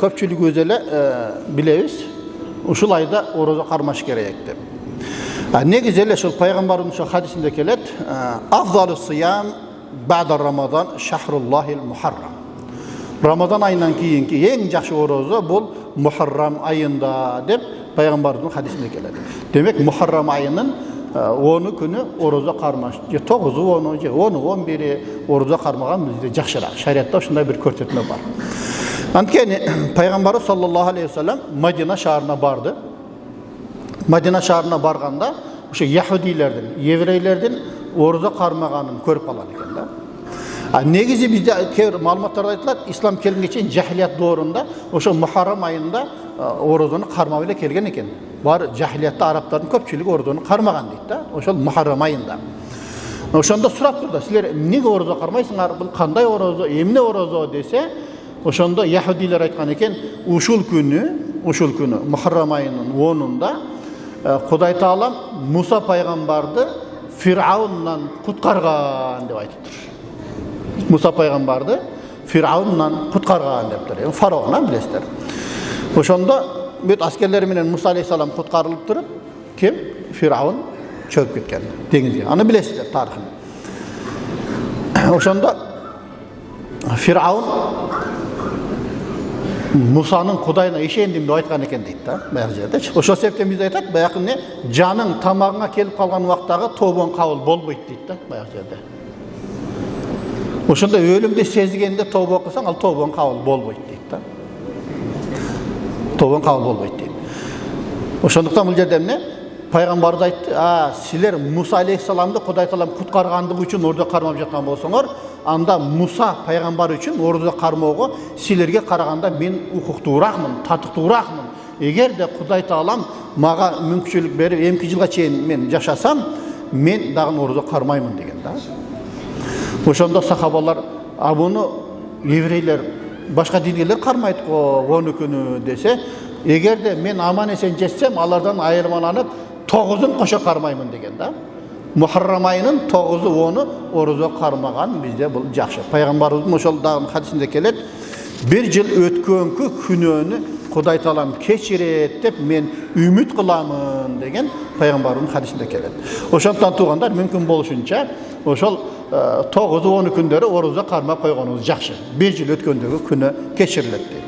көпчүлүгүбүз эле билебиз, ушул айда орозо кармаш керек деп. Негизи эле ушул пайгамбардын хадисинде келет, афдалус сиям ба'да рамазан шахруллахил мухаррам. Рамазан айынан кийинки эң жакшы орозо бул Мухаррам айында деп пайгамбардын хадисинде келет. Демек Мухаррам айынын 10 күнү орозо кармаш, же 9-10, же 10-11 орозо кармаган бизде жакшыраак. Шариатта ушундай бир көрсөтмө бар. Анткени пайгамбар саллаллаху алейхи вассалам Мадина шаарына барды. Мадина шаарына барганда ошо яһудилердин, еврейлердин орозо кармаганын көрүп калат экен да. Негизи бизде кээ маалыматтарда айтылат, ислам келгенге чейин жахилият доорунда ошо Мухаррам айында орозону кармап эле келген экен. Бар жахилиятта арабтардын көпчүлүгү орозону кармаган дейт да, ошол Мухаррам айында. Ошондо сурап турду, силер эмнеге орозо кармайсыңар? Бул кандай орозо, эмне орозо десе, ошондо яһудилер айткан экен, ушул күнү Мухаррам айынын 10-унда Кудай Таалам Муса пайгамбарды Фир'аундан куткарган деп айтыптыр. Муса пайгамбарды Фир'аундан куткарган дептир. Фараондан билесиздер. Ошондо бүт аскерлери менен Муса алейхиссалам куткарылып туруп, ким? Фир'аун чөгүп кеткен деңизге. Аны билесиздер тарыхын. Ошондо Фир'аун Мусанын Кудайына ишендим деп айткан экен дейт да, баягы жерде. Ошол себептен биз айтат, баягы эмне жаның тамагыңа келип калган убактагы тобоң кабыл болбойт дейт да, баягы жерде. Ошондо өлүмдү сезгенде тобо кылсаң, ал тобоң кабыл болбойт дейт да. Тобоң кабыл болбойт дейт. Ошондуктан бул жерде эмне? Пайгамбарыбыз айтты, силер Муса алейхиссаламды Кудай Таалам куткаргандыгы үчүн ордо кармап жаткан болсоңор, анда Муса пайгамбар үчүн ордо кармоого силерге караганда мен укуктууракмын, татыктууракмын. Эгерде Кудай Таалам мага мүмкүнчүлүк берип, эмки жылга чейин мен жашасам, мен дагы ордо кармаймын деген да. Ошондо сахабалар, буну еврейлер, башка дингелер кармайт го 10 күнү десе, эгерде мен аман эсен жетсем, алардан айырмаланып 9-ун кошо кармаймын деген да. Мухаррам айынын 9-10 орозо кармаган бизде бул жакшы. Пайгамбарыбыздын ошол дагы хадисинде келет, бир жыл өткөнкү күнөөнү Кудай Таалам кечирет деп мен үмүт кыламын деген пайгамбардын хадисинде келет. Ошондон туугандар мүмкүн болушунча ошол 9-10 күндөрү орозо кармап койгонубуз жакшы. Бир жыл өткөндөгү күнөө кечирилет.